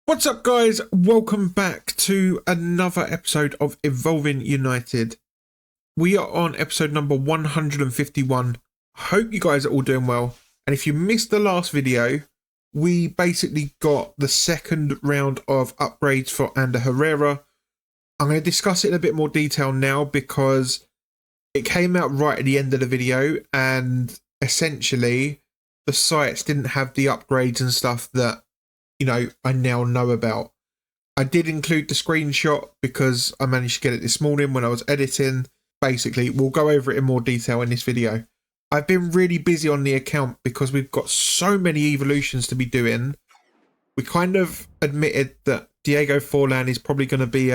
What's up, guys? Welcome back to another episode of Evolving United. We are on episode number 151. Hope you guys are all doing well. And if you missed the last video, we basically got the second round of upgrades for Ander Herrera. I'm going to discuss it in a bit more detail now because it came out right at the end of the video and essentially the sites didn't have the upgrades and stuff that I now know about. I did include the screenshot because I managed to get it this morning when I was editing. Basically, we'll go over it in more detail in this video. I've been really busy on the account because we've got so many evolutions to be doing. We kind of admitted that Diego Forlan is probably going to be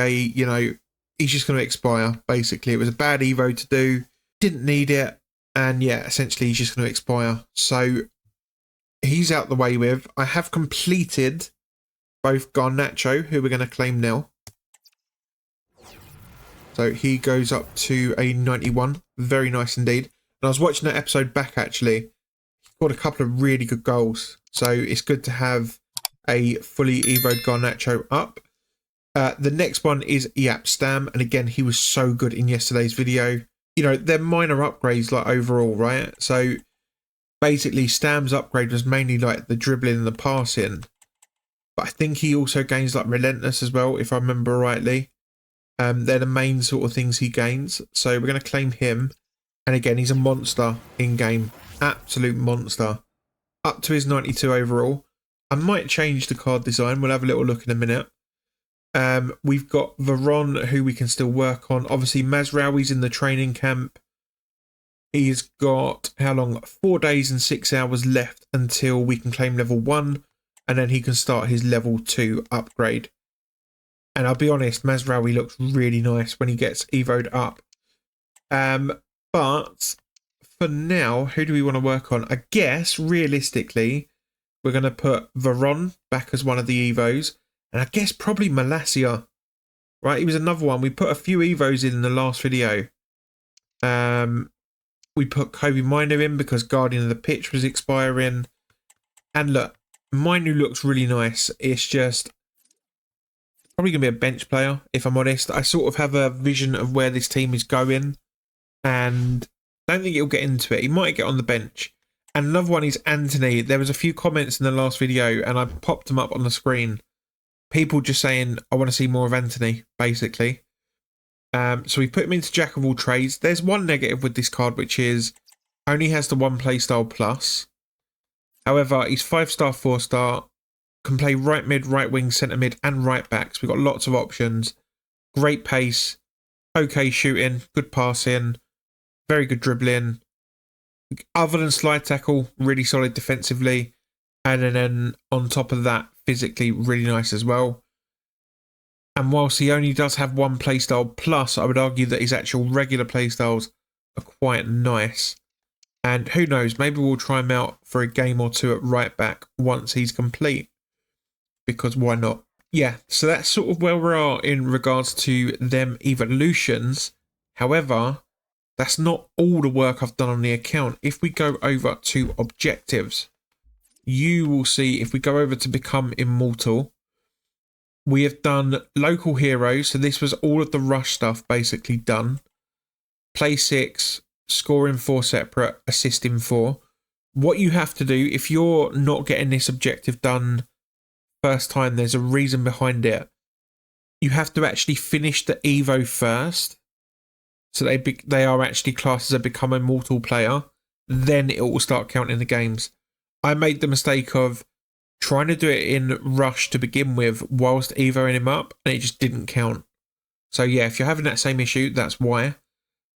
he's just going to expire, basically. It was a bad Evo to do, didn't need it, and yeah, essentially he's just going to expire. So he's out the way with. I have completed both Garnacho, who we're going to claim now. So he goes up to a 91. Very nice indeed. And I was watching that episode back, actually. He scored a couple of really good goals. So it's good to have a fully evoed Garnacho up. The next one is Yap Stam. And again, he was so good in yesterday's video. They're minor upgrades, like, overall, right? So basically, Stam's upgrade was mainly like the dribbling and the passing. But I think he also gains like Relentless as well, if I remember rightly. They're the main sort of things he gains. So we're going to claim him. And again, he's a monster in-game. Absolute monster. Up to his 92 overall. I might change the card design. We'll have a little look in a minute. We've got Veron, who we can still work on. Obviously, Mazraoui's in the training camp. He's got, how long? 4 days and 6 hours left until we can claim level 1. And then he can start his level 2 upgrade. And I'll be honest, Mazraoui looks really nice when he gets evoed up. But for now, who do we want to work on? I guess, realistically, we're going to put Veron back as one of the evos. And I guess probably Malacia. Right, he was another one. We put a few evos in the last video. We put Kobe Minu in because Guardian of the Pitch was expiring. And look, Minu looks really nice. It's just probably going to be a bench player, if I'm honest. I sort of have a vision of where this team is going. And I don't think he'll get into it. He might get on the bench. And another one is Anthony. There was a few comments in the last video and I popped them up on the screen. People just saying, I want to see more of Anthony, basically. So we put him into Jack of all trades. There's one negative with this card, which is only has the one playstyle plus. However, he's 5-star, 4-star, can play right mid, right wing, centre mid, and right backs. We've got lots of options. Great pace, okay shooting, good passing, very good dribbling. Other than slide tackle, really solid defensively. And then on top of that, physically really nice as well. And whilst he only does have one playstyle plus, I would argue that his actual regular playstyles are quite nice. And who knows, maybe we'll try him out for a game or two at right back once he's complete. Because why not? Yeah, so that's sort of where we are in regards to them evolutions. However, that's not all the work I've done on the account. If we go over to objectives, you will see if we go over to become immortal, we have done local heroes. So this was all of the rush stuff basically done. Play 6, scoring 4 separate, assisting 4. What you have to do, if you're not getting this objective done first time, there's a reason behind it. You have to actually finish the Evo first. So they are actually classed as a become immortal player. Then it will start counting the games. I made the mistake of trying to do it in rush to begin with whilst evoing him up, and it just didn't count. So yeah, if you're having that same issue, that's why.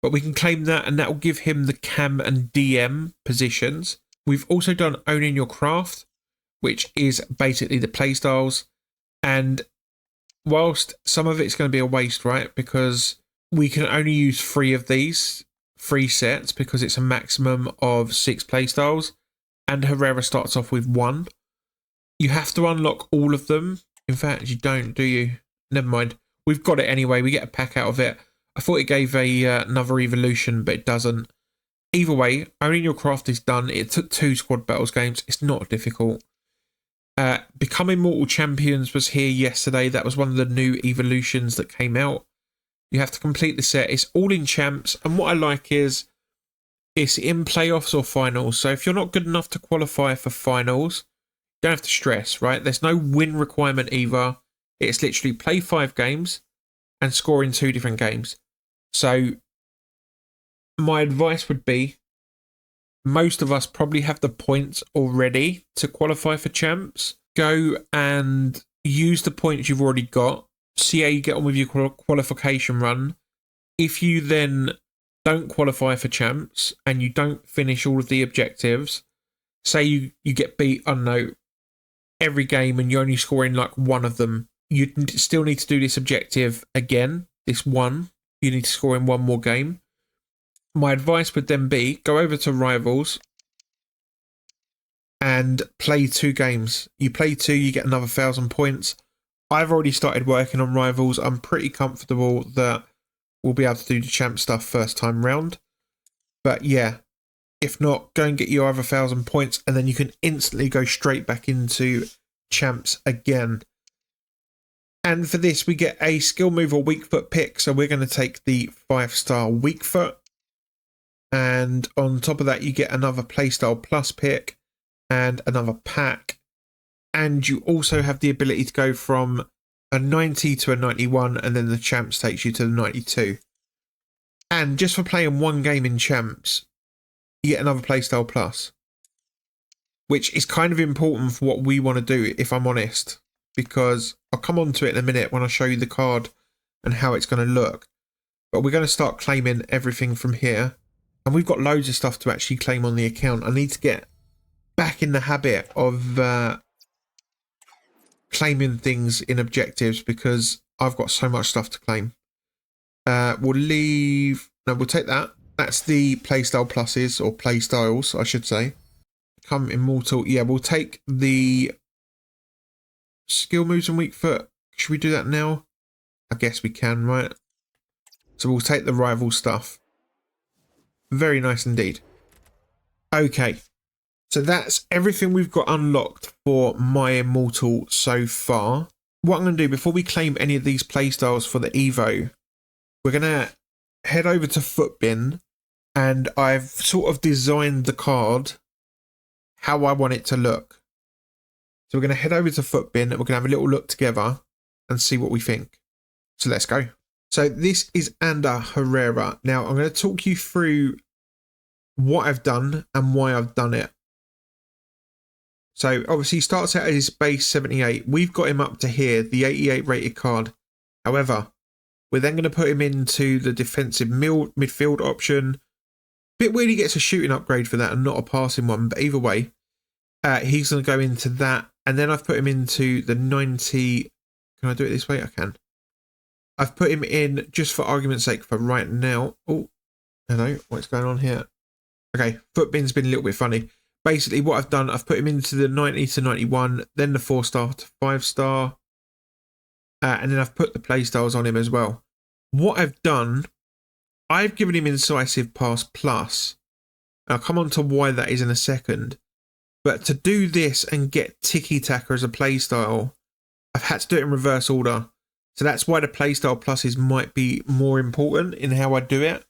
But we can claim that, and that will give him the cam and DM positions. We've also done owning your craft, which is basically the playstyles. And whilst some of it's going to be a waste, right? Because we can only use 3 of these, 3 sets, because it's a maximum of 6 playstyles. And Herrera starts off with 1. You have to unlock all of them. In fact, you don't, do you? Never mind. We've got it anyway. We get a pack out of it. I thought it gave another evolution, but it doesn't. Either way, owning your craft is done. It took 2 squad battles games. It's not difficult. Become Immortal Champions was here yesterday. That was one of the new evolutions that came out. You have to complete the set. It's all in champs. And what I like is it's in playoffs or finals. So if you're not good enough to qualify for finals, you don't have to stress, right? There's no win requirement either. It's literally play 5 games and score in 2 different games. So my advice would be most of us probably have the points already to qualify for champs. Go and use the points you've already got. See how you get on with your qualification run. If you then don't qualify for champs and you don't finish all of the objectives, say you get beat, I don't know, every game and you're only scoring like one of them, you still need to do this objective again, this one. You need to score in one more game. My advice would then be go over to Rivals and play 2 games. You play 2, you get another 1,000 points. I've already started working on Rivals. I'm pretty comfortable that we'll be able to do the champ stuff first time round. But yeah, if not, go and get your other 1,000 points and then you can instantly go straight back into champs again. And for this, we get a skill move or weak foot pick. So we're going to take the 5-star weak foot. And on top of that, you get another playstyle plus pick and another pack. And you also have the ability to go from a 90 to a 91, and then the champs takes you to the 92. And just for playing 1 game in champs, you get another playstyle plus, which is kind of important for what we want to do, if I'm honest, because I'll come on to it in a minute when I show you the card and how it's going to look. But we're going to start claiming everything from here. And we've got loads of stuff to actually claim on the account. I need to get back in the habit of claiming things in objectives because I've got so much stuff to claim. We'll take that. That's the playstyle pluses, or playstyles, I should say. Become Immortal. Yeah, we'll take the skill moves and weak foot. Should we do that now? I guess we can, right? So we'll take the rival stuff. Very nice indeed. Okay. So that's everything we've got unlocked for My Immortal so far. What I'm going to do before we claim any of these playstyles for the Evo, we're going to head over to Footbin, and I've sort of designed the card how I want it to look. So we're going to head over to Footbin and we're going to have a little look together and see what we think. So let's go. So this is Ander Herrera. Now I'm going to talk you through what I've done and why I've done it. So obviously he starts out at his base 78. We've got him up to here, the 88 rated card. However, we're then going to put him into the defensive midfield option. Bit weird he gets a shooting upgrade for that and not a passing one, but either way, he's going to go into that. And then I've put him into the 90. Can I do it this way? I can. I've put him in, just for argument's sake, for right now. Oh, hello. What's going on here? Okay, Footbin's been a little bit funny. Basically, what I've done, I've put him into the 90 to 91, then the 4-star to 5-star. And then I've put the playstyles on him as well. What I've done, I've given him Incisive Pass Plus. I'll come on to why that is in a second. But to do this and get Tiki Taka as a playstyle, I've had to do it in reverse order. So that's why the playstyle pluses might be more important in how I do it.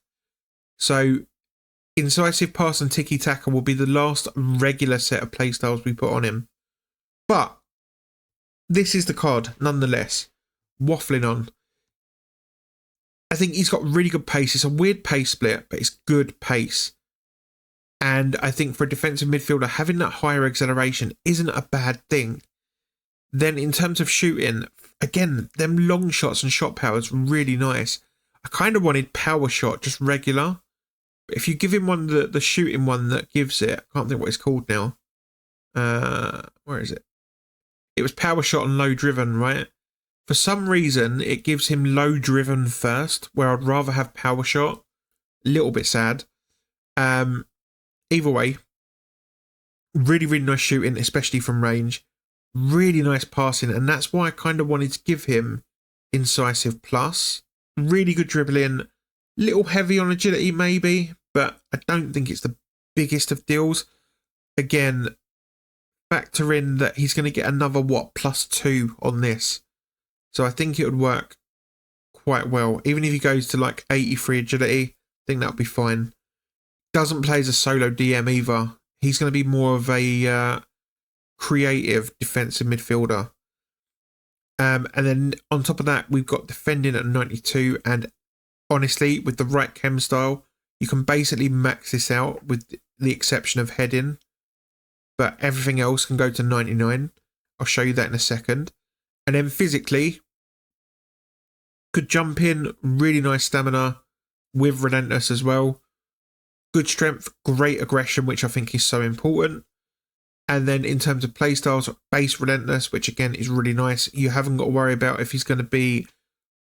So Incisive Pass and Tiki Taka will be the last regular set of playstyles we put on him. But this is the card, nonetheless. Waffling on. I think he's got really good pace. It's a weird pace split, but it's good pace. And I think for a defensive midfielder, having that higher acceleration isn't a bad thing. Then in terms of shooting, again, them long shots and shot power is really nice. I kind of wanted power shot, just regular. But if you give him one, the shooting one that gives it, I can't think what it's called now. Where is it? It was power shot and low driven, right? For some reason, it gives him low driven first, where I'd rather have power shot. A little bit sad. Either way, really, really nice shooting, especially from range. Really nice passing, and that's why I kind of wanted to give him Incisive Plus. Really good dribbling. Little heavy on agility, maybe, but I don't think it's the biggest of deals. Again, factor in that he's going to get another, what, +2 on this. So I think it would work quite well. Even if he goes to like 83 agility, I think that'll be fine. Doesn't play as a solo DM either. He's going to be more of a creative defensive midfielder. And then on top of that, we've got defending at 92. And honestly, with the right chem style, you can basically max this out with the exception of heading. But everything else can go to 99. I'll show you that in a second. And then physically, could jump in, really nice stamina with relentless as well. Good strength, great aggression, which I think is so important. And then in terms of playstyles, base relentless, which again is really nice. You haven't got to worry about if he's going to be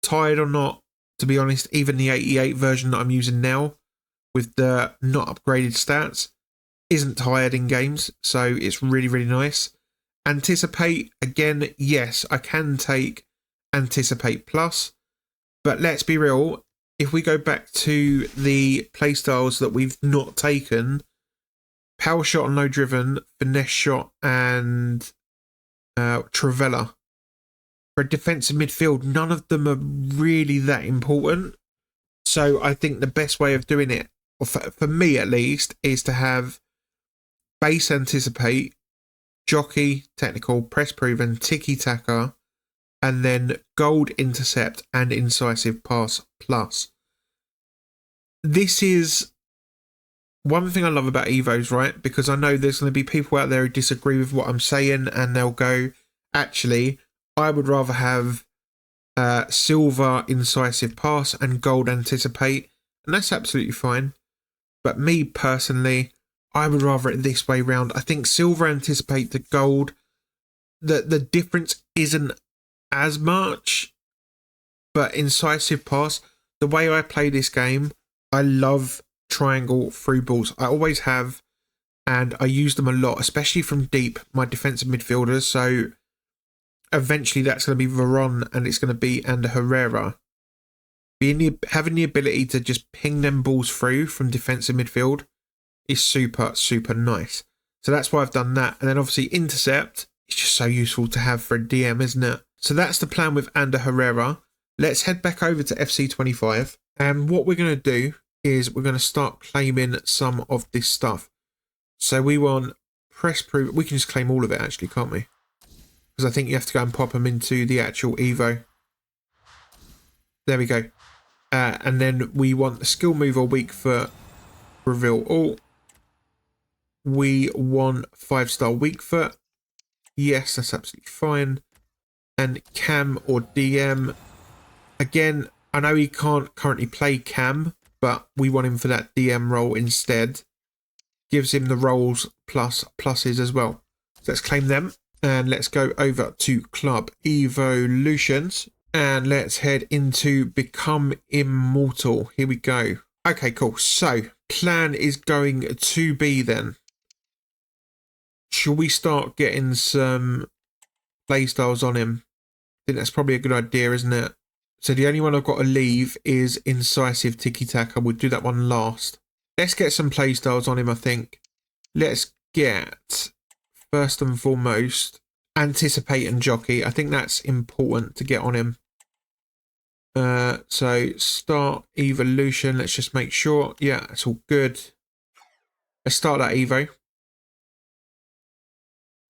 tired or not. To be honest, even the 88 version that I'm using now with the not upgraded stats isn't tired in games. So it's really, really nice. Anticipate, again, yes, I can take Anticipate Plus. But let's be real, if we go back to the playstyles that we've not taken, Power Shot and Low Driven, Finesse Shot and Travella. For a defensive midfield, none of them are really that important. So I think the best way of doing it, or for me at least, is to have Base Anticipate, Jockey, Technical, Press Proven, Tiki Taka, and then Gold Intercept and Incisive Pass Plus. This is one thing I love about Evos, right? Because I know there's going to be people out there who disagree with what I'm saying and they'll go, actually, I would rather have Silver Incisive Pass and Gold Anticipate, and that's absolutely fine. But me personally, I would rather it this way round. I think Silver Anticipate to Gold, the difference isn't as much, but Incisive Pass, the way I play this game, I love triangle through balls. I always have, and I use them a lot, especially from deep, my defensive midfielders. So eventually that's going to be Veron and it's going to be Ander Herrera. Having the ability to just ping them balls through from defensive midfield is super, super nice. So that's why I've done that. And then obviously Intercept, it's just so useful to have for a DM, isn't it? So that's the plan with Ander Herrera. Let's head back over to FC25. And what we're going to do is we're going to start claiming some of this stuff. So we want Press Proof. We can just claim all of it actually, can't we? Because I think you have to go and pop them into the actual Evo. There we go. And then we want the Skill Move or Weak Foot, Reveal All. We want 5-star Weak Foot. Yes, that's absolutely fine. And Cam or DM. Again, I know he can't currently play Cam, but we want him for that DM role instead. Gives him the roles plus pluses as well. So let's claim them. And let's go over to Club Evolutions. And let's head into Become Immortal. Here we go. Okay, cool. So, plan is going to be then. Shall we start getting some playstyles on him? I think that's probably a good idea, isn't it? So the only one I've got to leave is Incisive Tiki Taka. We'll do that one last. Let's get some playstyles on him, I think. Let's get, first and foremost, Anticipate and Jockey. I think that's important to get on him. So start evolution. Let's just make sure. Yeah, it's all good. Let's start that Evo.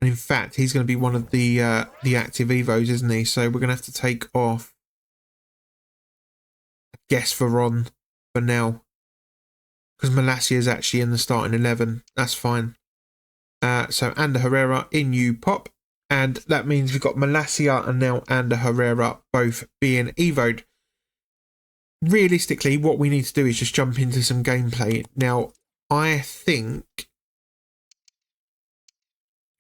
And in fact, he's going to be one of the active Evos, isn't he? So we're going to have to take off, I guess, Veron for now. Because Malasia is actually in the starting 11. That's fine. So Ander Herrera in you pop. And that means we've got Malasia and now Ander Herrera both being Evo'd. Realistically, what we need to do is just jump into some gameplay. Now, I think...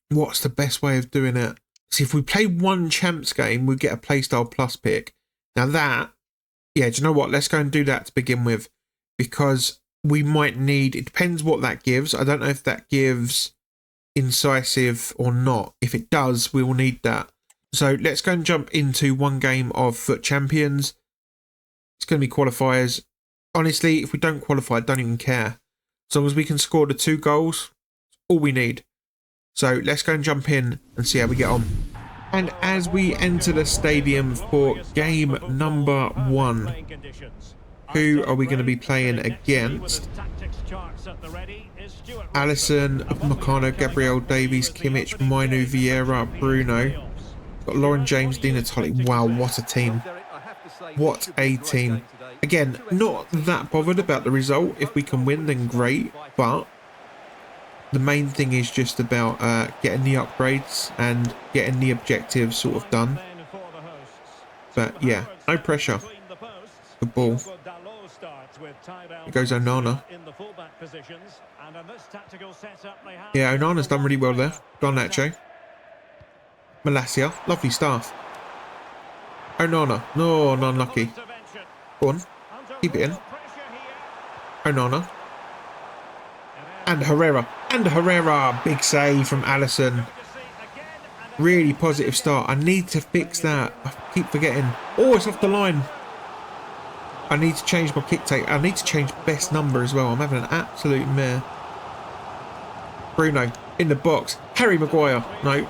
what's the best way of doing it? See, if we play one champs game, we get a playstyle plus pick. Now that, yeah, do you know what? Let's go and do that to begin with. Because we might need, it depends what that gives. I don't know if that gives incisive or not. If it does, we will need that. So let's go and jump into one game of Foot Champions. It's going to be qualifiers. Honestly, if we don't qualify, I don't even care. As long as we can score the 2 goals, all we need. So let's go and jump in and see how we get on. And as we enter the stadium for game number 1, who are we going to be playing against? Alisson, Upamecano, Gabriel, Davies, Kimmich, Mainu, Vieira, Bruno. Got Lauren James, Di Natale. Wow, what a team. What a team. Again, not that bothered about the result. If we can win, then great. But the main thing is just about getting the upgrades and getting the objectives sort of done. But yeah, no pressure. Good ball. It goes Onana. Yeah, Onana's done really well there. Garnacho. Malacia. Lovely stuff. Onana. No, not unlucky. Go on. Keep it in. Onana. And Herrera. And Herrera. Big save from Alisson. Really positive start. I need to fix that. I keep forgetting. Oh, it's off the line. I need to change my kick take. I need to change best number as well. I'm having an absolute mare. Bruno in the box. Harry Maguire. No.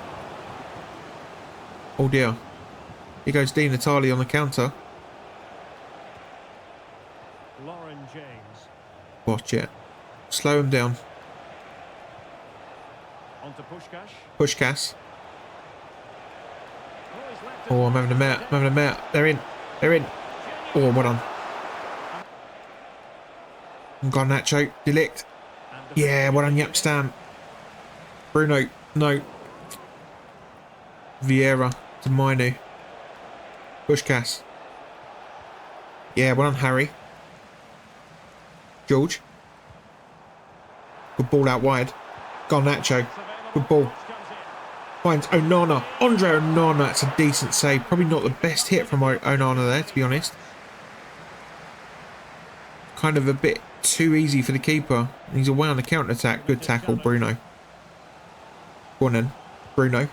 Oh dear. Here goes Di Natale on the counter. Watch it. Slow him down. Pushkas. Oh, I'm having a mare. I'm having a mare. They're in. They're in. Oh, well done. Garnacho. Delict. Yeah, well done, Yapstam. Bruno. No. Vieira to Mainu. Pushkas. Yeah, well done, Harry. George. Good ball out wide. Garnacho. Good ball. Finds Onana. Andre Onana. That's a decent save. Probably not the best hit from Onana there, to be honest. Kind of a bit too easy for the keeper. He's away on the counter-attack. Good tackle, Bruno. Go on then. Bruno.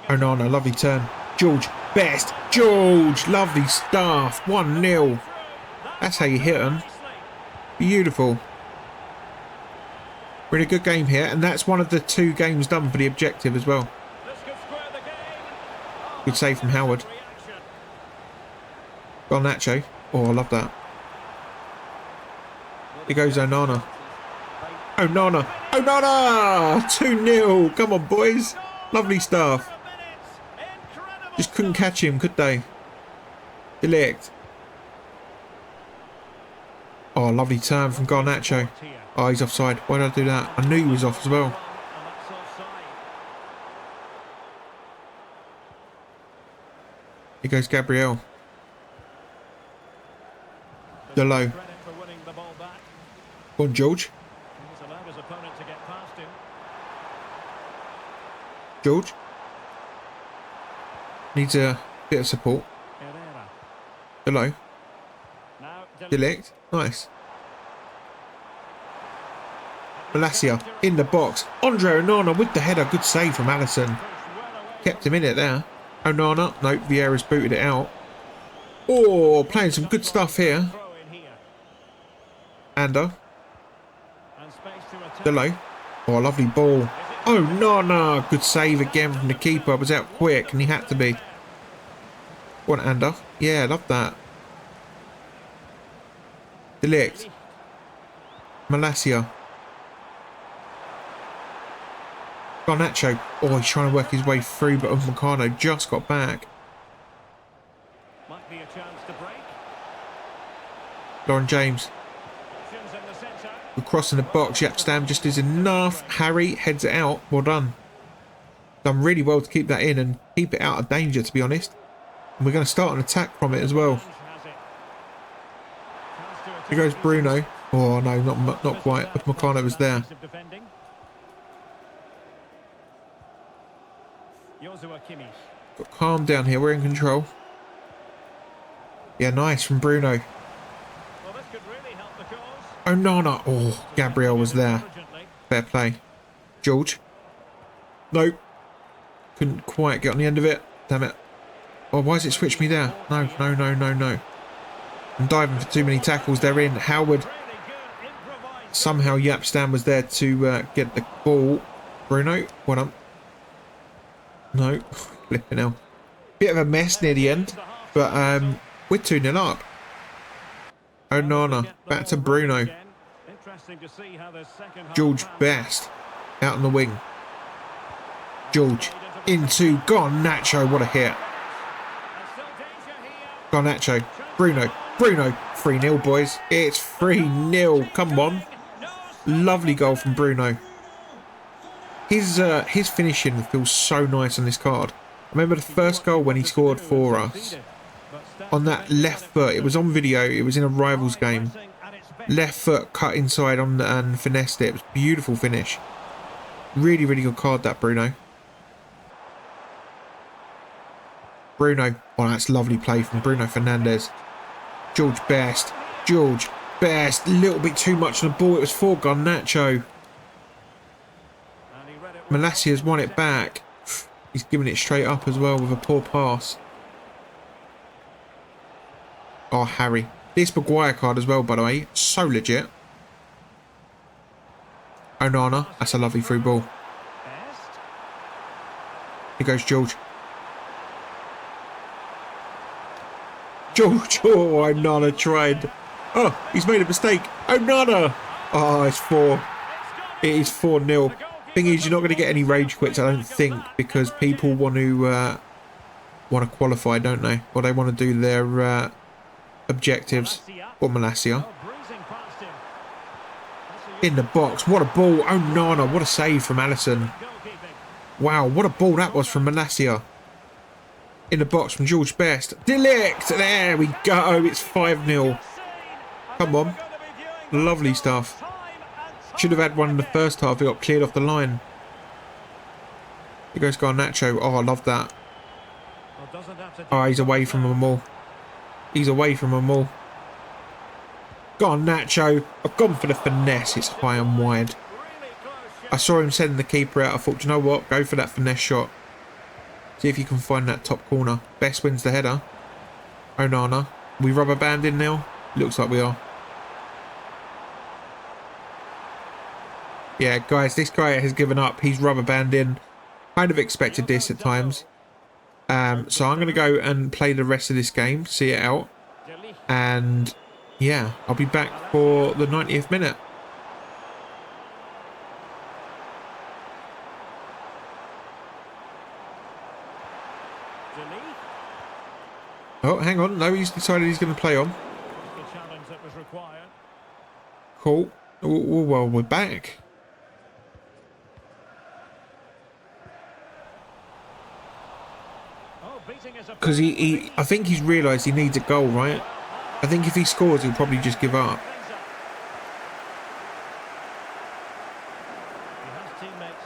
Onana. Lovely turn. George. Best. George. Lovely stuff. 1-0. That's how you hit him. Beautiful. We're in a good game here, and that's one of the 2 games done for the objective as well. Good save from Howard. Garnacho. Oh, I love that. Here goes Onana. Onana. Onana! 2-0. Come on, boys. Lovely stuff. Just couldn't catch him, could they? Delict. Oh, lovely turn from Garnacho. Oh, he's offside. Why did I do that? I knew he was off as well. Here goes Gabriel. Delo. Go on, George. George. Needs a bit of support. Delo. Delict. Nice. Malacia in the box. Andre Onana with the header. Good save from Alisson. Kept him in it there. Onana. No, Vieira's booted it out. Oh, playing some good stuff here. Ander. Delo. Oh, lovely ball. Onana. Good save again from the keeper. Was out quick and he had to be. What, Ander? Yeah, love that. Delict. Malacia. Garnacho. Oh, he's trying to work his way through, but Upamecano just got back. Might be a chance to break. Lauren James. We're crossing the box. Yapstam just is enough. Harry heads it out. Well done. Done really well to keep that in and keep it out of danger, to be honest. And we're going to start an attack from it as well. Here goes Bruno. Oh no, not quite. Upamecano was there. Got calm down here. We're in control. Yeah, nice from Bruno. Onana. Oh, Gabriel was there. Fair play. George. Nope. Couldn't quite get on the end of it. Damn it. Oh, why has it switched me there? No, no, no, no, no. I'm diving for too many tackles. They're in. Howard. Somehow Yapstam was there to get the ball. Bruno, well done. No, flipping hell. Bit of a mess near the end, but we're 2-0 up. Onana, back to Bruno. George Best, out on the wing. George, into Garnacho, what a hit. Garnacho, Bruno, 3-0 boys. It's 3-0, come on. Lovely goal from Bruno. His finishing feels so nice on this card. I remember the first goal when he scored for us. On that left foot, it was on video, it was in a rivals game. Left foot cut inside on and finessed it. It was a beautiful finish. Really, really good card that, Bruno. Bruno. Oh, that's lovely play from Bruno Fernandes. George Best. George Best. A little bit too much on the ball. It was for Garnacho. Malacia's won it back. He's giving it straight up as well with a poor pass. Oh, Harry. This Maguire card as well, by the way. So legit. Onana. That's a lovely through ball. Here goes George. George. Oh, Onana tried. Oh, he's made a mistake. Onana. Oh, it's 4. It is 4-0. Thing is, you're not going to get any rage quits, I don't think, because people want to qualify, don't they? Or they want to do their objectives. Or Malacia. In the box. What a ball. Onana. What a save from Alisson. Wow, what a ball that was from Malacia. In the box from George Best. Delict. There we go. It's 5-0. Come on. Lovely stuff. Should have had one in the first half. It got cleared off the line. Here goes Garnacho. Oh, I love that. Oh, he's away from them all. He's away from them all. Garnacho. I've gone for the finesse. It's high and wide. I saw him sending the keeper out. I thought, you know what? Go for that finesse shot. See if you can find that top corner. Best wins the header. Onana. We rubber banding now? Looks like we are. Yeah, guys, this guy has given up. He's rubber banding. Kind of expected this at times. So I'm going to go and play the rest of this game, see it out. And yeah, I'll be back for the 90th minute. Oh, hang on. No, he's decided he's going to play on. Cool. Well, we're back. Because I think he's realised he needs a goal, right? I think if he scores, he'll probably just give up.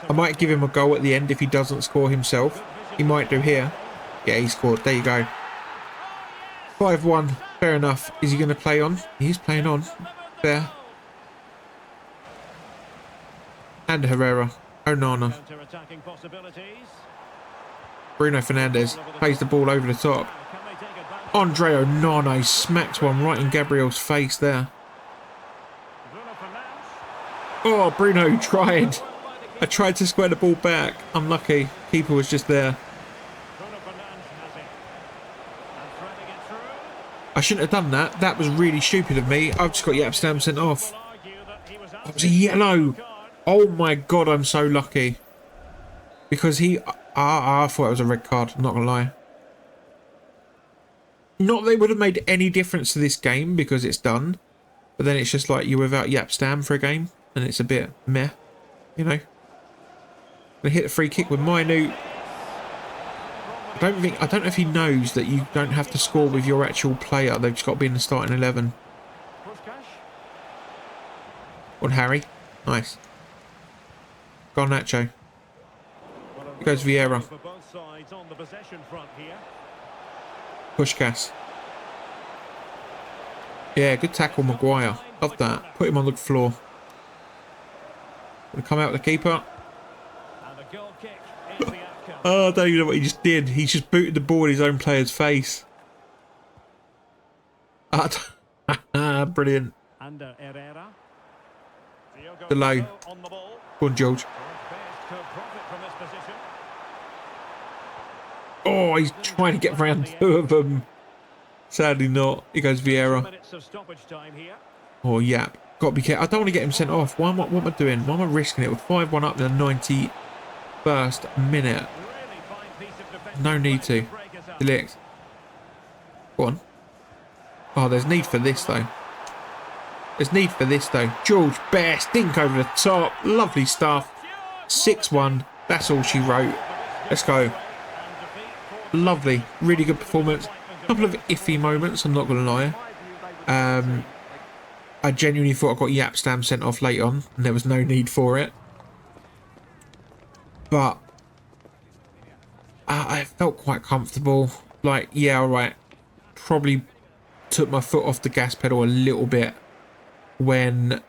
I might give him a goal at the end if he doesn't score himself. He might do here. Yeah, he scored. There you go. 5-1. Fair enough. Is he going to play on? He's playing on. There. And Herrera. Onana. Bruno Fernandes plays the ball over the top. Andre Onana smacked one right in Gabriel's face there. Oh, Bruno tried. I tried to square the ball back. Unlucky. Keeper was just there. I shouldn't have done that. That was really stupid of me. I've just got Yapstam sent off. That was a yellow. Oh my god, I'm so lucky. Because he... I thought it was a red card, I'm not going to lie. Not that it would have made any difference to this game because it's done. But then it's just like you're without Yapstam for a game. And it's a bit meh, you know. They hit a free kick with Minute. I don't know if he knows that you don't have to score with your actual player. They've just got to be in the starting 11. On Harry. Nice. Garnacho. Goes Vieira. Pushkas. Yeah, good tackle, Maguire. Love that. Put him on the floor. Gonna come out the keeper. Oh, I don't even know what he just did. He just booted the ball in his own player's face. Brilliant. Delay. Go on, George. Oh, he's trying to get around two of them. Sadly not. Here goes Vieira. Oh, Yap. Got to be careful. I don't want to get him sent off. What am I doing? Why am I risking it? With 5-1 up in the 91st minute. No need to. Delete. Go on. Oh, there's need for this, though. There's need for this, though. George Best. Dink over the top. Lovely stuff. 6-1. That's all she wrote. Let's go. Lovely. Really good performance. A couple of iffy moments, I'm not going to lie. I genuinely thought I got Yapstam sent off late on, and there was no need for it. But I felt quite comfortable. Like, yeah, all right. Probably took my foot off the gas pedal a little bit when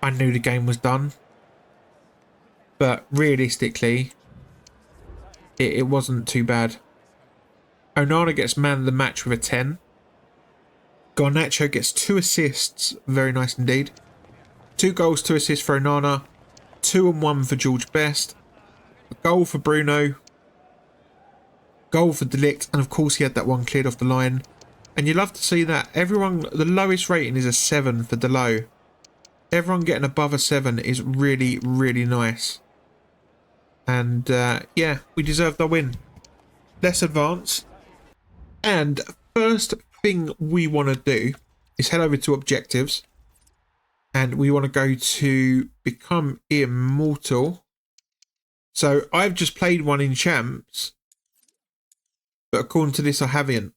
I knew the game was done. But realistically, it wasn't too bad. Onana gets man of the match with a 10. Garnacho gets 2 assists. Very nice indeed. 2 goals, 2 assists for Onana. 2 and 1 for George Best. A goal for Bruno. Goal for Delict. And of course he had that one cleared off the line. And you love to see that. Everyone, the lowest rating is a 7 for Delo. Everyone getting above a 7 is really, really nice. And yeah, we deserved our win. Let's advance. And first thing we want to do is head over to objectives. And we want to go to become immortal. So I've just played one in champs. But according to this, I haven't.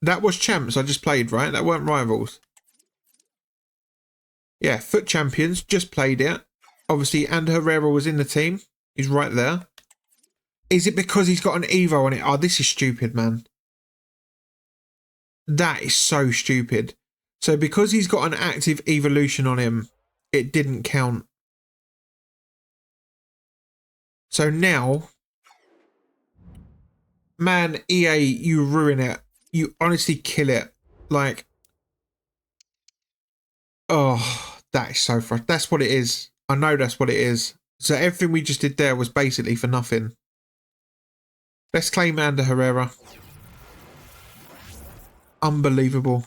That was champs I just played, right? That weren't rivals. Yeah, foot champions, just played it. Obviously, and Herrera was in the team. He's right there. Is it because he's got an Evo on it? Oh, this is stupid, man. That is so stupid. So because he's got an active evolution on him, it didn't count. So now, man, EA, you ruin it. You honestly kill it. Like, oh, that is so frustrating. That's what it is. I know that's what it is. So everything we just did there was basically for nothing. Let's claim Ander Herrera. Unbelievable.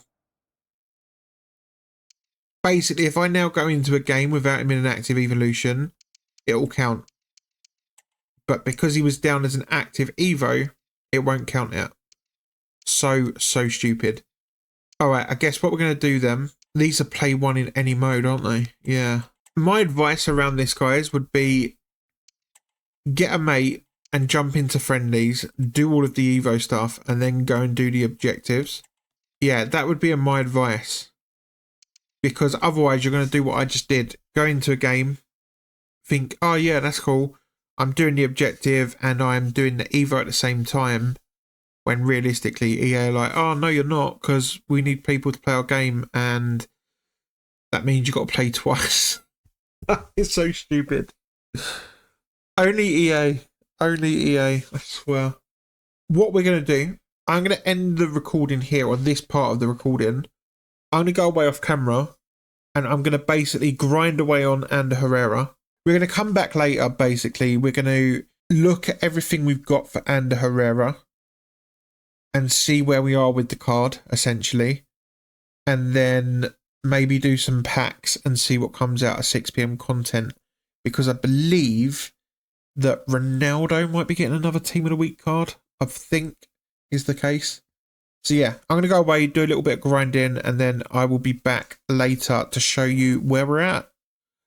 Basically, if I now go into a game without him in an active evolution, it will count. But because he was down as an active Evo, it won't count it. So stupid. Alright, I guess what we're going to do then, these are play one in any mode, aren't they? Yeah. My advice around this, guys, would be get a mate and jump into friendlies, do all of the Evo stuff, and then go and do the objectives. Yeah, that would be my advice. Because otherwise you're going to do what I just did. Go into a game, think, oh yeah, that's cool. I'm doing the objective and I'm doing the Evo at the same time. When realistically EA are like, oh no, you're not, because we need people to play our game and that means you've got to play twice. It's so stupid. Only EA. Only EA, I swear. What we're going to do, I'm going to end the recording here on this part of the recording. I'm going to go away off camera and I'm going to basically grind away on Ander Herrera. We're going to come back later, basically. We're going to look at everything we've got for Ander Herrera and see where we are with the card, essentially. And then maybe do some packs and see what comes out of 6 PM content. Because I believe that Ronaldo might be getting another Team of the Week card, I think is the case. So yeah, I'm going to go away, do a little bit of grinding, and then I will be back later to show you where we're at.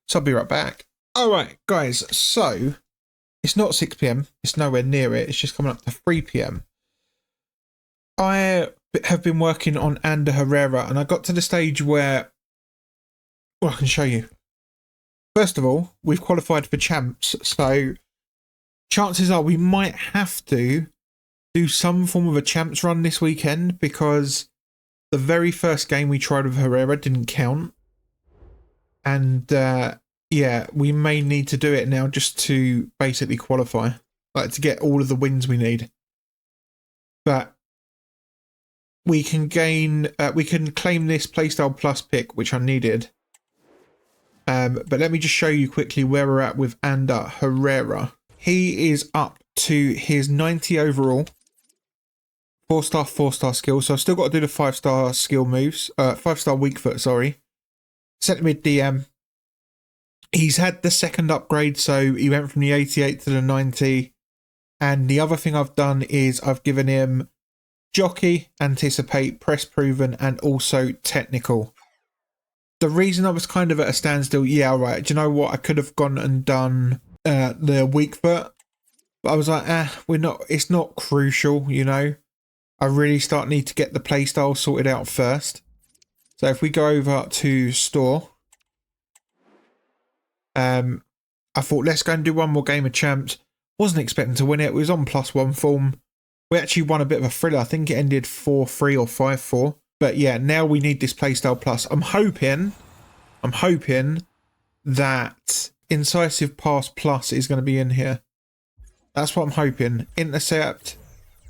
So I'll be right back. Alright, guys, so it's not 6 PM, it's nowhere near it, it's just coming up to 3 PM. I have been working on Ander Herrera, and I got to the stage where, well, I can show you. First of all, we've qualified for champs, so chances are we might have to do some form of a champs run this weekend because the very first game we tried with Herrera didn't count. And yeah, we may need to do it now just to basically qualify, like to get all of the wins we need. But we can gain, we can claim this Playstyle Plus pick, which I needed. But let me just show you quickly where we're at with Ander Herrera. He is up to his 90 overall. 4-star skill. So I've still got to do the 5-star skill moves. 5-star weak foot, sorry. Centre mid DM. He's had the second upgrade, so he went from the 88 to the 90. And the other thing I've done is I've given him Jockey, Anticipate, Press Proven, and also Technical. The reason I was kind of at a standstill, yeah, right, do you know what? I could have gone and done the weak foot. But I was like, it's not crucial, you know. I really need to get the playstyle sorted out first. So if we go over to store, I thought let's go and do one more game of champs. Wasn't expecting to win it. It was on +1 form. We actually won a bit of a thriller. I think it ended 4-3 or 5-4. But yeah, now we need this playstyle plus. I'm hoping that Incisive Pass Plus is going to be in here. That's what I'm hoping. Intercept,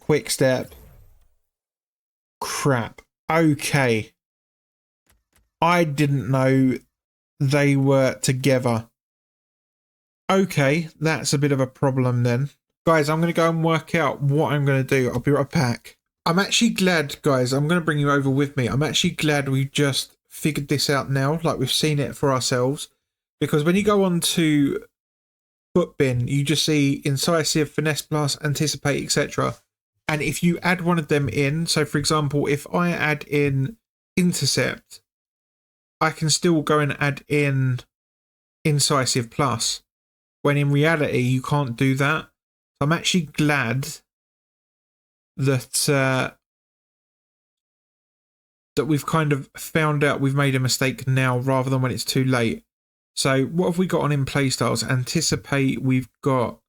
Quick Step. Crap. Okay. I didn't know they were together. Okay, that's a bit of a problem then. Guys, I'm going to go and work out what I'm going to do. I'll be right back. I'm actually glad, guys, I'm going to bring you over with me. I'm actually glad we just figured this out now, like we've seen it for ourselves. Because when you go on to Footbin, you just see Incisive, Finesse Plus, Anticipate, etc. And if you add one of them in, so for example, if I add in Intercept, I can still go and add in Incisive Plus. When in reality, you can't do that. I'm actually glad that that we've kind of found out we've made a mistake now rather than when it's too late. So what have we got on in playstyles? Anticipate, we've got...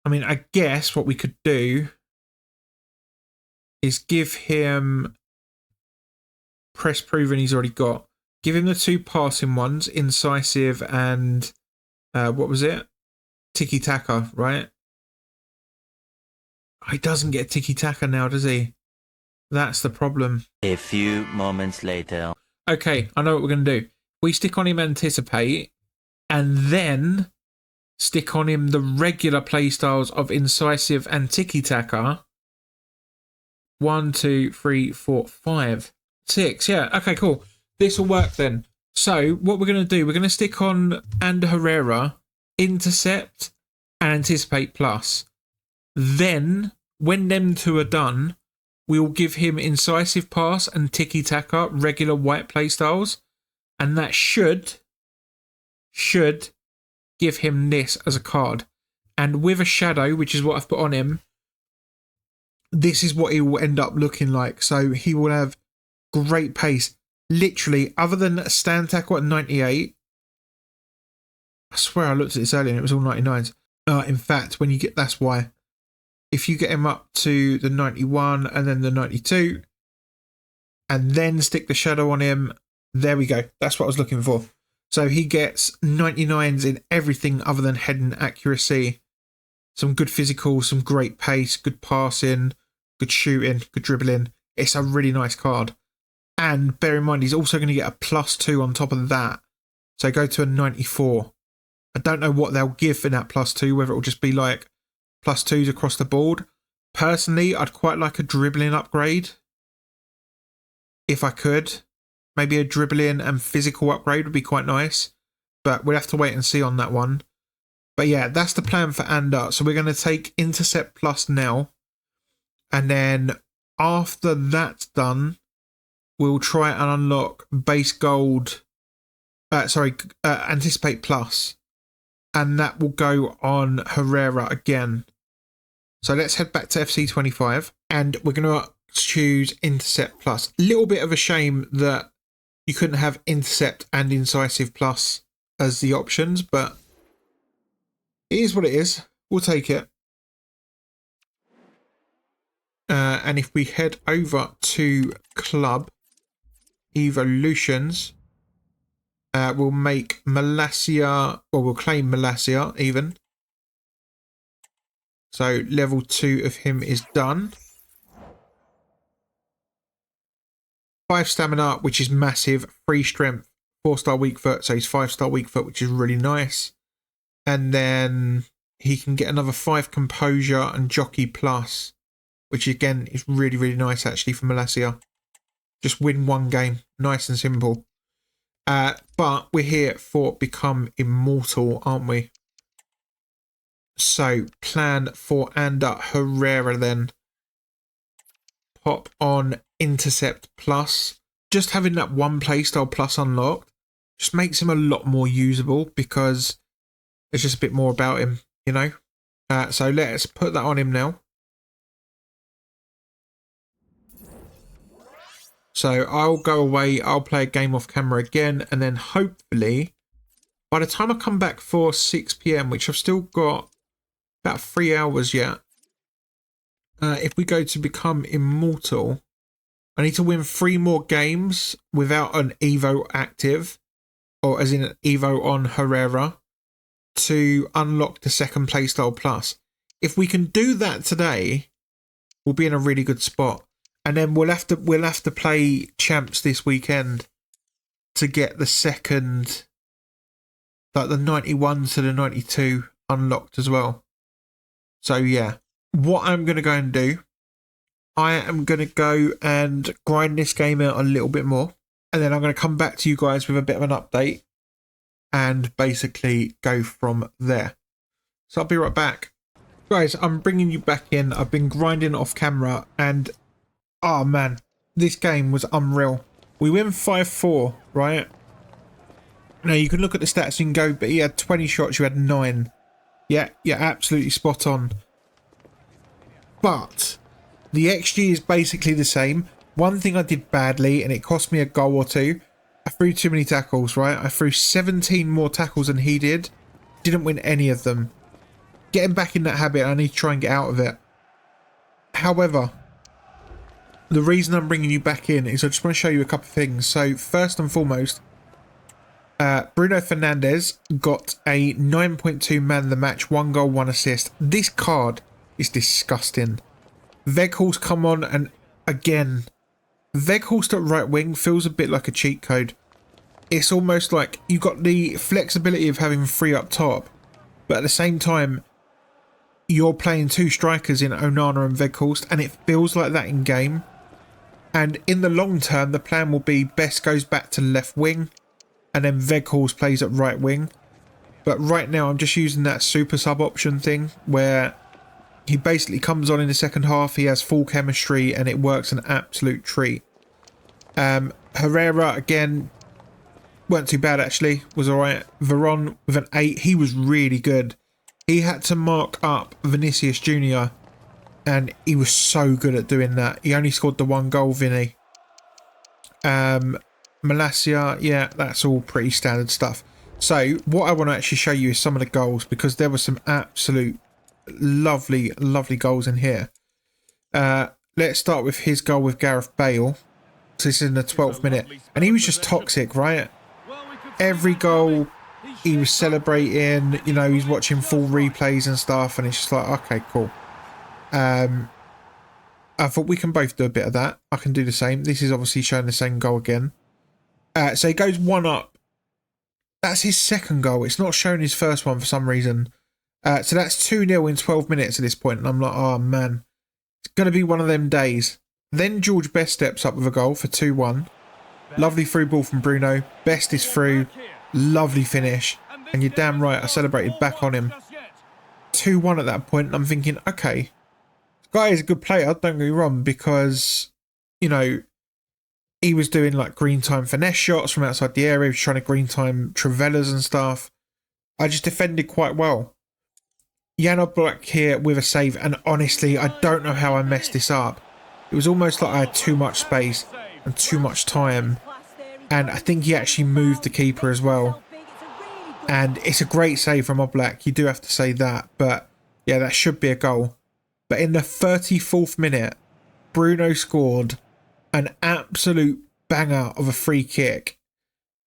I mean, I guess what we could do is give him Press Proven he's already got. Give him the 2 passing ones, Incisive and... what was it? Tiki Taka, right? He doesn't get Tiki Taka now, does he? That's the problem. A few moments later. Okay, I know what we're going to do. We stick on him Anticipate, and then stick on him the regular playstyles of Incisive and Tiki Taka. 1, 2, 3, 4, 5, 6. Yeah, okay, cool. This will work then. So what we're going to do, we're going to stick on Ander Herrera, Intercept, and Anticipate Plus. Then, when them 2 are done, we'll give him Incisive Pass and Tiki Taka, regular white playstyles. And that should give him this as a card. And with a shadow, which is what I've put on him, this is what he will end up looking like. So he will have great pace. Literally, other than stand tackle at 98, I swear I looked at this earlier and it was all 99s. In fact, when you get, that's why. If you get him up to the 91 and then the 92, and then stick the shadow on him, there we go. That's what I was looking for. So he gets 99s in everything other than head and accuracy. Some good physical, some great pace, good passing, good shooting, good dribbling. It's a really nice card. And bear in mind, he's also going to get a +2 on top of that. So go to a 94. I don't know what they'll give for that +2, whether it will just be like +2s across the board. Personally, I'd quite like a dribbling upgrade. If I could. Maybe a dribbling and physical upgrade would be quite nice. But we'll have to wait and see on that one. But yeah, that's the plan for Ander. So we're going to take Intercept Plus now. And then after that's done, we'll try and unlock base gold. Anticipate Plus. And that will go on Herrera again. So let's head back to FC25. And we're going to choose Intercept Plus. A little bit of a shame that you couldn't have Intercept and Incisive Plus as the options. But it is what it is. We'll take it. And if we head over to Club Evolutions, we'll make Malasia, or we'll claim Malasia even. So level 2 of him is done. 5 stamina, which is massive. 3 strength, 4-star weak foot. So he's 5-star weak foot, which is really nice. And then he can get another 5 composure and jockey plus. which again is really, really nice actually for Malasia. Just win one game, nice and simple. But we're here for Become Immortal, aren't we? So plan for Ander Herrera then. Pop on Intercept Plus. Just having that one playstyle plus unlocked just makes him a lot more usable because there's just a bit more about him, you know? So let's put that on him now. So I'll go away, I'll play a game off camera again, and then hopefully by the time I come back for 6 PM, which I've still got about 3 hours yet, if we go to Become Immortal, I need to win 3 more games without an Evo active, or as in an Evo on Herrera, to unlock the second playstyle plus. If we can do that today, we'll be in a really good spot. And then we'll have to play champs this weekend to get the second, like the 91 to the 92 unlocked as well. So yeah, what I'm going to go and do, I am going to go and grind this game out a little bit more. And then I'm going to come back to you guys with a bit of an update and basically go from there. So I'll be right back. Guys, I'm bringing you back in. I've been grinding off camera and oh man, this game was unreal. We win 5-4, right? Now you can look at the stats and go, but he had 20 shots, you had 9. Yeah, you're absolutely spot on. But the XG is basically the same. One thing I did badly, and it cost me a goal or two, I threw too many tackles, right? I threw 17 more tackles than he did. Didn't win any of them. Getting back in that habit, I need to try and get out of it. However, the reason I'm bringing you back in is I just want to show you a couple of things. So first and foremost, Bruno Fernandes got a 9.2 man of the match, 1 goal, 1 assist. This card is disgusting. Weghorst come on, and again, Weghorst at right wing feels a bit like a cheat code. It's almost like you got the flexibility of having 3 up top, but at the same time, you're playing 2 strikers in Onana and Weghorst, and it feels like that in game. And in the long term, the plan will be Best goes back to left wing, and then Weghorst plays at right wing. But right now, I'm just using that super sub option thing, where he basically comes on in the second half, he has full chemistry, and it works an absolute treat. Herrera, again, weren't too bad actually, was alright. Veron with an 8, he was really good. He had to mark up Vinicius Jr. and he was so good at doing that. He only scored the 1 goal, Vinny. Malasia, yeah, that's all pretty standard stuff. So what I want to actually show you is some of the goals, because there were some absolute lovely, lovely goals in here. Let's start with his goal with Gareth Bale. So this is in the 12th minute, and he was just toxic, right? Every goal he was celebrating, you know, he's watching full replays and stuff, and it's just like, okay, cool. I thought we can both do a bit of that. I can do the same. This is obviously showing the same goal again. So he goes 1 up. That's his second goal. It's not showing his first one for some reason. So that's 2-0 in 12 minutes at this point, and I'm like, oh man, it's going to be one of them days. Then George Best steps up with a goal for 2-1. Lovely through ball from Bruno. Best is through. Lovely finish. And you're damn right, I celebrated back on him. 2-1 at that point, and I'm thinking, okay, this guy is a good player, don't get me wrong, because, you know, he was doing like green time finesse shots from outside the area, he was trying to green time Travellas and stuff. I just defended quite well. Jan Oblak here with a save, and honestly, I don't know how I messed this up. It was almost like I had too much space and too much time, and I think he actually moved the keeper as well. And it's a great save from Oblak, you do have to say that, but yeah, that should be a goal. But in the 34th minute, Bruno scored an absolute banger of a free kick.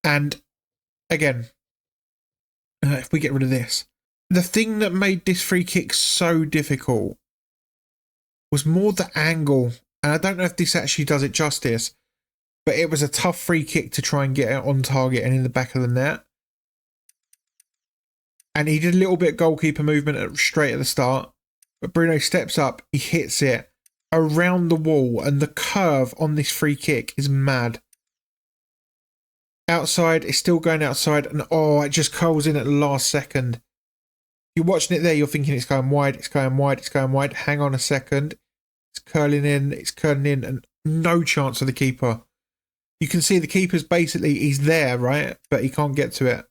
And again, if we get rid of this, the thing that made this free kick so difficult was more the angle. And I don't know if this actually does it justice, but it was a tough free kick to try and get it on target and in the back of the net. And he did a little bit of goalkeeper movement straight at the start. But Bruno steps up, he hits it, around the wall, and the curve on this free kick is mad. Outside, it's still going outside, and oh, it just curls in at the last second. You're watching it there, you're thinking it's going wide, it's going wide, it's going wide. Hang on a second. It's curling in, and no chance for the keeper. You can see the keeper's basically, he's there, right? But he can't get to it.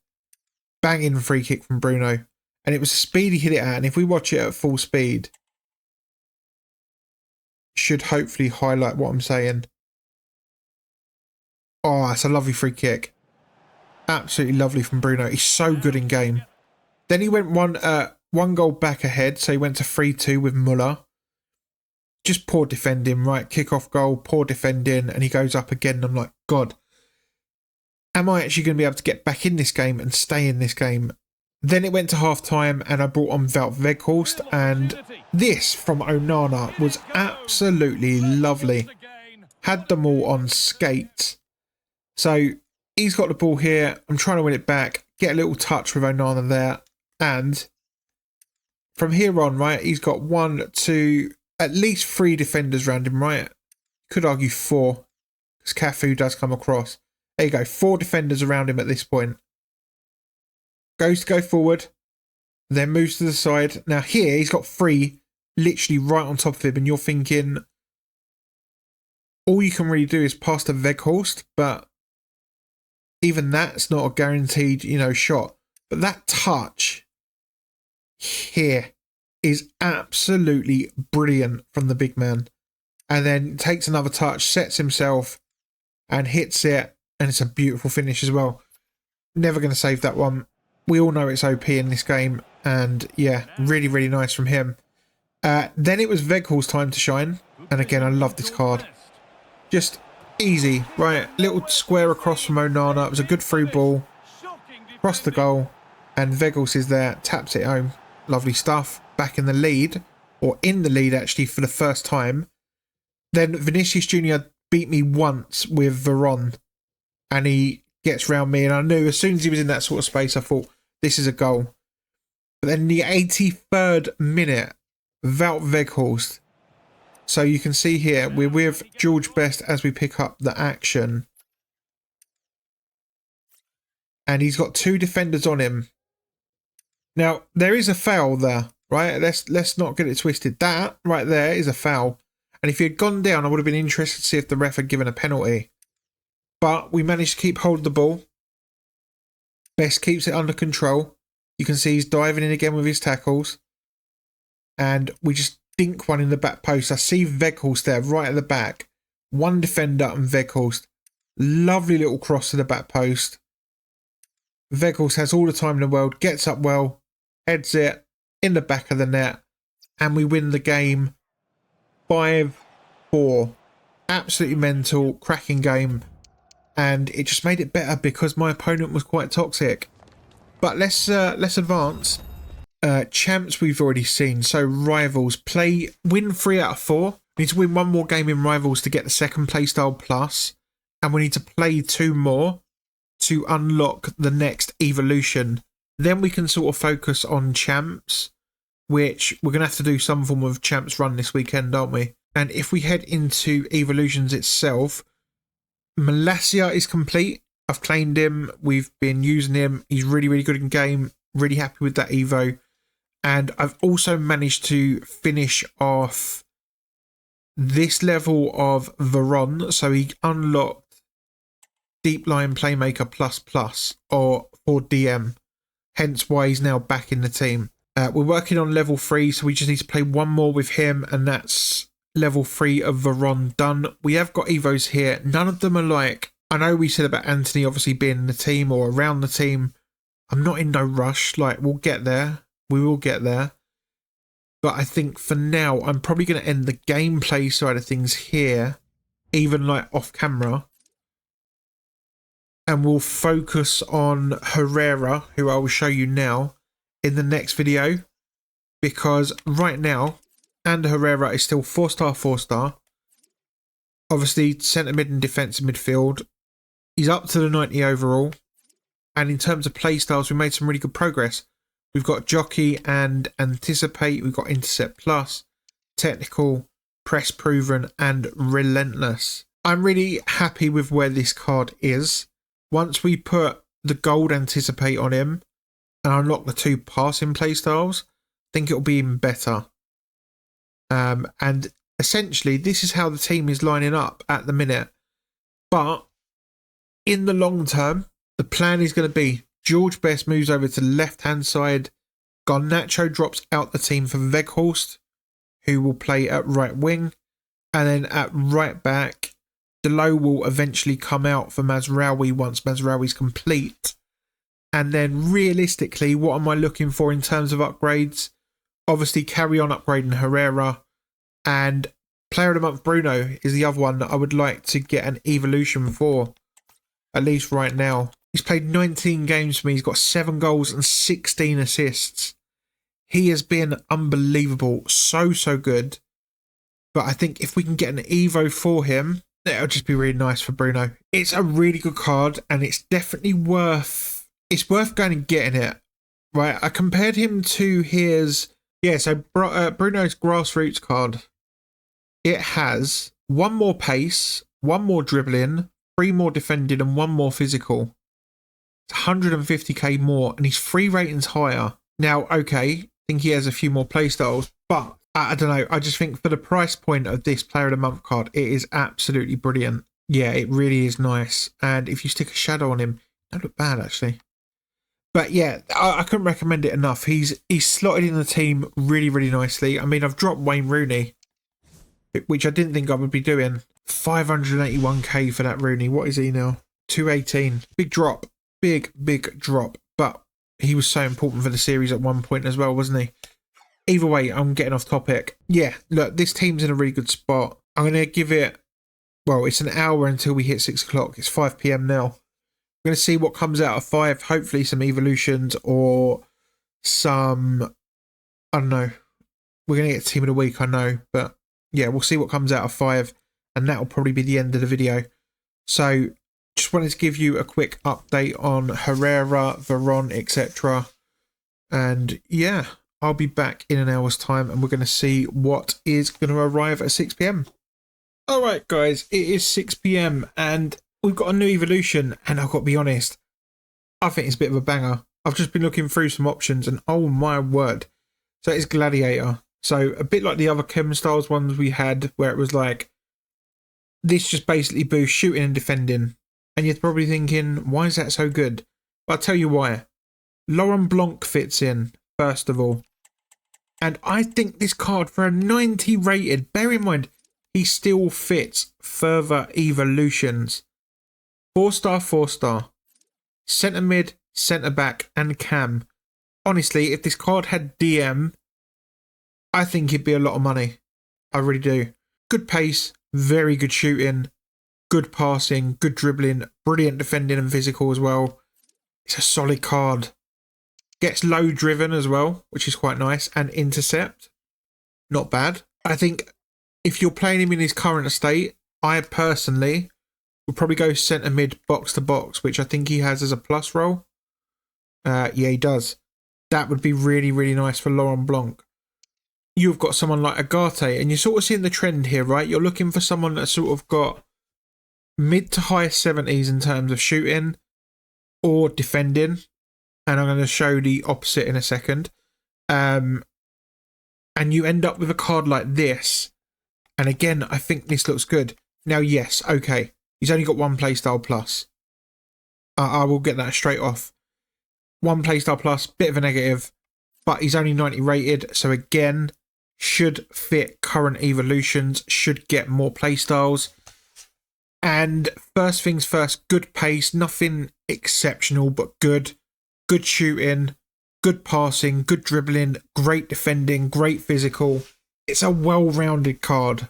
Banging free kick from Bruno. And it was the speed he hit it at, and if we watch it at full speed, should hopefully highlight what I'm saying. Oh, it's a lovely free kick. Absolutely lovely from Bruno. He's so good in game. Then he went one goal back ahead, so he went to 3-2 with Muller. Just poor defending, right? Kick-off goal, poor defending, and he goes up again, and I'm like, God, am I actually going to be able to get back in this game and stay in this game? Then it went to half-time, and I brought on Wout Weghorst, and this from Onana was absolutely lovely. Had them all on skates. So he's got the ball here. I'm trying to win it back. Get a little touch with Onana there. And from here on, right, he's got 1, 2, at least 3 defenders around him, right? Could argue 4, because Cafu does come across. There you go, 4 defenders around him at this point. Goes to go forward, then moves to the side. Now here, he's got 3 literally right on top of him, and you're thinking, all you can really do is pass to Weghorst, but even that's not a guaranteed, shot. But that touch here is absolutely brilliant from the big man. And then takes another touch, sets himself, and hits it. And it's a beautiful finish as well. Never going to save that one. We all know it's OP in this game. And yeah, really, really nice from him. Then it was Weghorst's time to shine. And again, I love this card. Just easy, right? Little square across from Onana. It was a good through ball. Across the goal. And Weghorst is there. Taps it home. Lovely stuff. Back in the lead. Or in the lead, actually, for the first time. Then Vinicius Jr. beat me once with Veron. And he gets round me. And I knew as soon as he was in that sort of space, I thought, this is a goal. But then the 83rd minute, Wout Weghorst. So you can see here, we're with George Best as we pick up the action. And he's got 2 defenders on him. Now, there is a foul there, right? Let's not get it twisted. That right there is a foul. And if he had gone down, I would have been interested to see if the ref had given a penalty. But we managed to keep hold of the ball. Best keeps it under control. You can see he's diving in again with his tackles. And we just dink one in the back post. I see Weghorst there right at the back. 1 defender and Weghorst. Lovely little cross to the back post. Weghorst has all the time in the world. Gets up well. Heads it in the back of the net. And we win the game 5-4. Absolutely mental. Cracking game. And it just made it better because my opponent was quite toxic. But let's advance. Champs we've already seen. So rivals, win 3 out of 4. We need to win 1 more game in rivals to get the second playstyle plus. And we need to play 2 more to unlock the next evolution. Then we can sort of focus on champs, which we're going to have to do some form of champs run this weekend, aren't we? And if we head into evolutions itself, Malacia is complete. I've claimed him. We've been using him. He's really, really good in game. Really happy with that Evo. And I've also managed to finish off this level of Veron. So he unlocked Deep Line Playmaker plus or for DM. Hence why he's now back in the team. We're working on level 3. So we just need to play 1 more with him. And that's level 3 of Veron done. We have got Evos here. None of them are like, I know we said about Anthony obviously being in the team or around the team. I'm not in no rush. Like, we'll get there. We will get there. But I think for now, I'm probably going to end the gameplay side of things here, even like off camera. And we'll focus on Herrera, who I will show you now in the next video. Because right now, Ander Herrera is still 4-star, 4-star. Obviously, centre mid and defensive midfield. He's up to the 90 overall. And in terms of play styles, we made some really good progress. We've got Jockey and Anticipate. We've got Intercept Plus, Technical, press proven and relentless. I'm really happy with where this card is. Once we put the gold anticipate on him and unlock the 2 passing playstyles, I think it'll be even better. And essentially, this is how the team is lining up at the minute. But in the long term, the plan is going to be George Best moves over to the left-hand side. Garnacho drops out the team for Weghorst, who will play at right wing. And then at right back, Delo will eventually come out for Mazraoui once Mazraoui's complete. And then realistically, what am I looking for in terms of upgrades? Obviously, carry on upgrading Herrera. And Player of the Month Bruno is the other one that I would like to get an evolution for, at least right now. He's played 19 games for me. He's got 7 goals and 16 assists. He has been unbelievable. So good. But I think if we can get an Evo for him, it'll just be really nice for Bruno. It's a really good card, and it's definitely worth going and getting it. Right, I compared him to his... Yeah, so Bruno's Grassroots card. It has 1 more pace, 1 more dribbling, 3 more defending, and 1 more physical. It's 150k more, and he's 3 ratings higher. Now, okay, I think he has a few more playstyles, but I don't know. I just think for the price point of this Player of the Month card, it is absolutely brilliant. Yeah, it really is nice. And if you stick a shadow on him, it don't look bad, actually. But yeah, I couldn't recommend it enough. He's slotted in the team really nicely. I mean, I've dropped Wayne Rooney, which I didn't think I would be doing. 581k for that Rooney. What is he now? 218. Big drop. Big drop. But he was so important for the series at one point as well, wasn't he? Either way, I'm getting off topic. Yeah, look, this team's in a really good spot. I'm going to give it... Well, it's an hour until we hit 6 o'clock. It's 5 p.m. now. We're going to see what comes out of 5. Hopefully some evolutions or some... I don't know. We're going to get Team of the Week, I know. But yeah, we'll see what comes out of 5. And that'll probably be the end of the video. So just wanted to give you a quick update on Herrera, Veron, etc. And yeah, I'll be back in an hour's time and we're going to see what is going to arrive at 6 p.m. Alright guys, it is 6 p.m. and we've got a new evolution, and I've got to be honest, I think it's a bit of a banger. I've just been looking through some options and oh my word. So it's Gladiator. So a bit like the other Chem Styles ones we had, where it was like, this just basically boosts shooting and defending. And you're probably thinking, why is that so good? But I'll tell you why. Laurent Blanc fits in, first of all. And I think this card for a 90 rated, bear in mind, he still fits further evolutions. 4-star, 4-star. Centre mid, centre back, and cam. Honestly, if this card had DM, I think it'd be a lot of money. I really do. Good pace, very good shooting, good passing, good dribbling, brilliant defending and physical as well. It's a solid card. Gets low driven as well, which is quite nice, and intercept. Not bad. I think if you're playing him in his current estate, I personally would probably go centre mid, box to box, which I think he has as a plus role. Yeah, he does. That would be really nice for Laurent Blanc. You've got someone like Agate, and you're sort of seeing the trend here, right? You're looking for someone that's sort of got mid to high 70s in terms of shooting or defending. And I'm going to show the opposite in a second. And you end up with a card like this. And again, I think this looks good. Now, yes, okay. He's only got 1 playstyle plus. I will get that straight off. 1 playstyle plus, bit of a negative. But he's only 90 rated. So again, should fit current evolutions. Should get more playstyles. And first things first, good pace. Nothing exceptional, but good. Good shooting, good passing, good dribbling, great defending, great physical. It's a well-rounded card.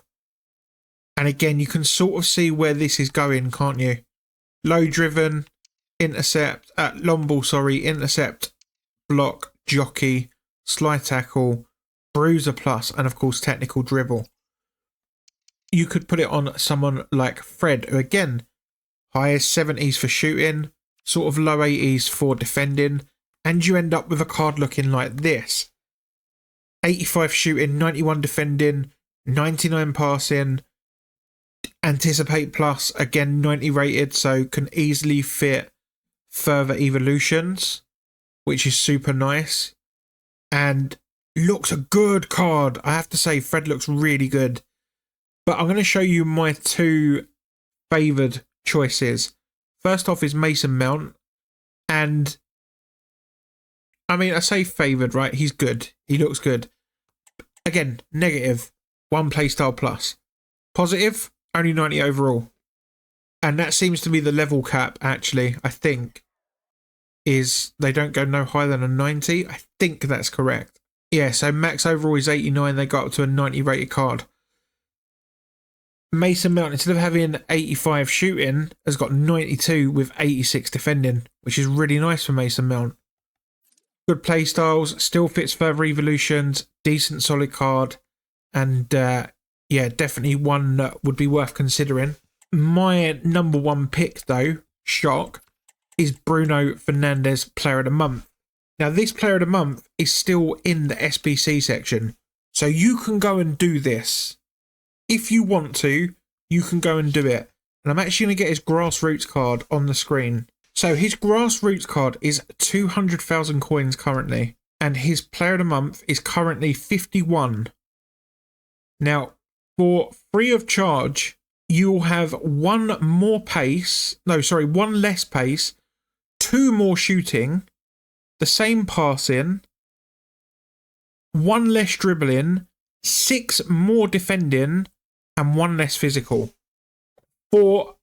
And again, you can sort of see where this is going, can't you? Low driven, intercept, long ball, intercept, block, jockey, slide tackle, bruiser plus, and of course technical dribble. You could put it on someone like Fred, who again, highest 70s for shooting, sort of low 80s for defending, and you end up with a card looking like this. 85 shooting, 91 defending, 99 passing, anticipate plus, again 90 rated, so can easily fit further evolutions, which is super nice. And looks a good card. I have to say, Fred looks really good. But I'm going to show you my two favoured choices. First off is Mason Mount. And I mean, I say favoured, right? He's good. He looks good. Again, negative, 1 playstyle plus. Positive, only 90 overall. And that seems to be the level cap, actually, I think, is they don't go no higher than a 90. I think that's correct. Yeah, so max overall is 89. They got up to a 90 rated card. Mason Mount, instead of having 85 shooting, has got 92 with 86 defending, which is really nice for Mason Mount. Good playstyles, still fits further evolutions, decent solid card, and yeah, definitely one that would be worth considering. My number one pick, though, shock, is Bruno Fernandes Player of the Month. Now, this Player of the Month is still in the SBC section, so you can go and do this. If you want to, you can go and do it. And I'm actually going to get his grassroots card on the screen. So his grassroots card is 200,000 coins currently, and his Player of the Month is currently 51. Now, for free of charge, you'll have one less pace, 2 more shooting, the same passing, 1 less dribbling, 6 more defending, and 1 less physical for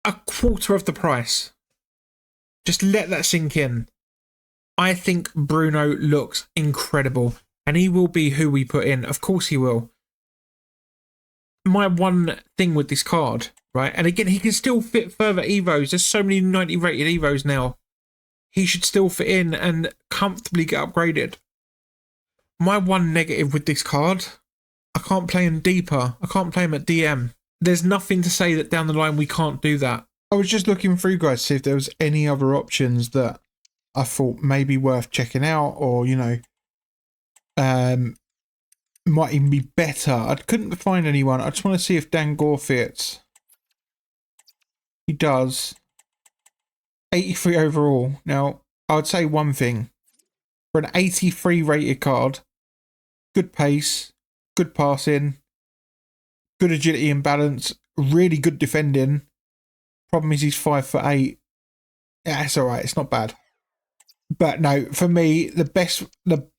a quarter of the price. Just let that sink in. I think Bruno looks incredible, and he will be who we put in. Of course he will. My one thing with this card, right? And again, he can still fit further Evos. There's so many 90 rated Evos now. He should still fit in and comfortably get upgraded. My one negative with this card, I can't play him deeper. I can't play him at DM. There's nothing to say that down the line we can't do that. I was just looking through, guys, to see if there was any other options that I thought may be worth checking out, or, you know, might even be better. I couldn't find anyone. I just want to see if Dan Gore fits. He does. 83 overall. Now, I would say one thing. For an 83 rated card, good pace, good passing, good agility and balance, really good defending. Problem is he's 5'8". Yeah, it's alright, it's not bad. But no, for me, the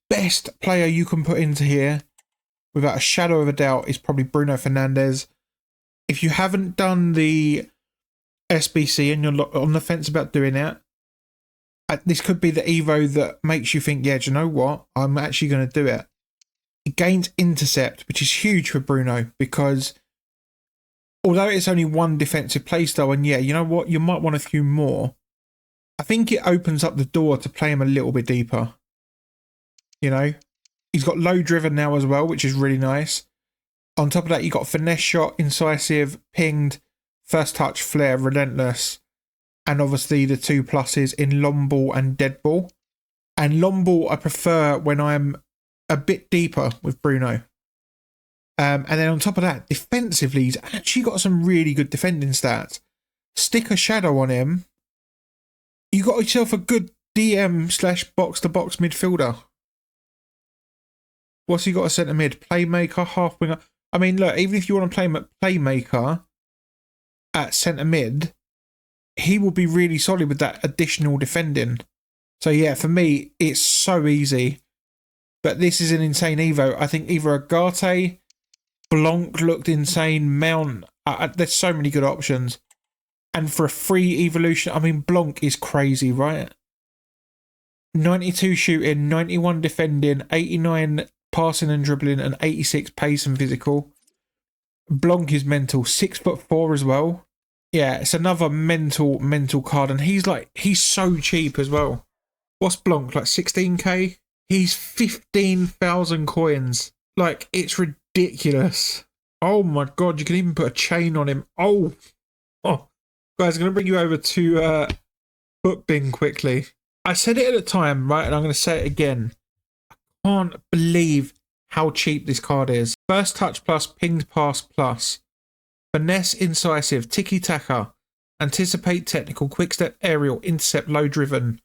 best player you can put into here, without a shadow of a doubt, is probably Bruno Fernandes. If you haven't done the SBC and you're on the fence about doing it, this could be the Evo that makes you think, yeah, do you know what? I'm actually going to do it. It gains intercept, which is huge for Bruno, because although it's only 1 defensive playstyle, and yeah, you know what? You might want a few more. I think it opens up the door to play him a little bit deeper. You know? He's got low driven now as well, which is really nice. On top of that, you got finesse shot, incisive, pinged, first touch, flair, relentless, and obviously the 2 pluses in long ball and dead ball. And long ball I prefer when I'm a bit deeper with Bruno. And then on top of that, defensively, he's actually got some really good defending stats. Stick a shadow on him, you got yourself a good DM / box-to-box midfielder. What's he got a centre mid? Playmaker, half winger. I mean, look, even if you want to play him at playmaker at centre mid, he will be really solid with that additional defending. So yeah, for me, it's so easy. But this is an insane Evo. I think either Agate, Blanc looked insane, Mount. There's so many good options. And for a free evolution, I mean, Blanc is crazy, right? 92 shooting, 91 defending, 89 passing and dribbling, and 86 pace and physical. Blanc is mental, 6'4" as well. Yeah, it's another mental card, and he's so cheap as well. What's Blanc, like 16k? He's 15,000 coins. Like, it's ridiculous. Oh my god, you can even put a chain on him. Oh. Guys, I'm going to bring you over to Bookbin quickly. I said it at the time, right, and I'm going to say it again. I can't believe how cheap this card is. First touch plus, pinged pass plus. Finesse, incisive, tiki-taka, anticipate, technical, quick-step, aerial, intercept, low-driven.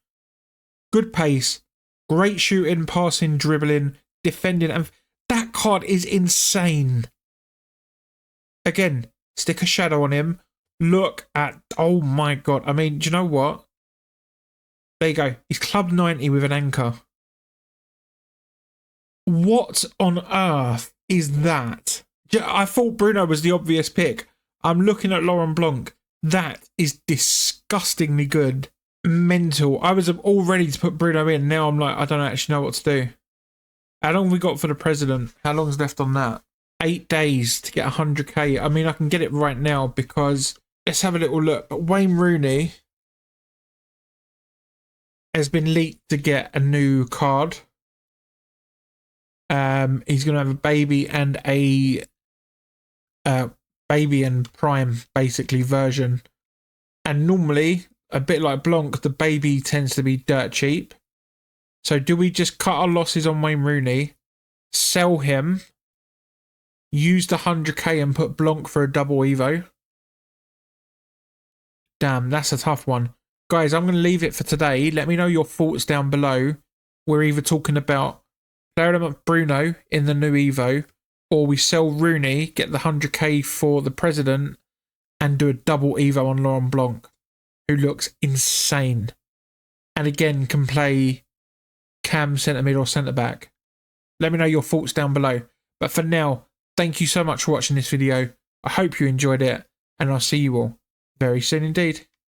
Good pace, great shooting, passing, dribbling, defending, and that card is insane. Again, stick a shadow on him. Look at, oh my god. I mean, do you know what? There you go. He's club 90 with an anchor. What on earth is that? I thought Bruno was the obvious pick. I'm looking at Laurent Blanc. That is disgustingly good. Mental. I was all ready to put Bruno in. Now I'm like, I don't actually know what to do. How long have we got for the president? How long's left on that? 8 days to get 100k. I mean, I can get it right now because let's have a little look. But Wayne Rooney has been leaked to get a new card. He's going to have a baby and a baby and prime basically version. And normally, a bit like Blanc, the baby tends to be dirt cheap. So do we just cut our losses on Wayne Rooney, sell him, use the 100k and put Blanc for a double Evo? Damn, that's a tough one. Guys, I'm going to leave it for today. Let me know your thoughts down below. We're either talking about player element Bruno in the new Evo, or we sell Rooney, get the 100k for the president, and do a double Evo on Laurent Blanc, who looks insane. And again, can play cam, centre mid, or centre back. Let me know your thoughts down below. But for now, thank you so much for watching this video. I hope you enjoyed it, and I'll see you all very soon indeed.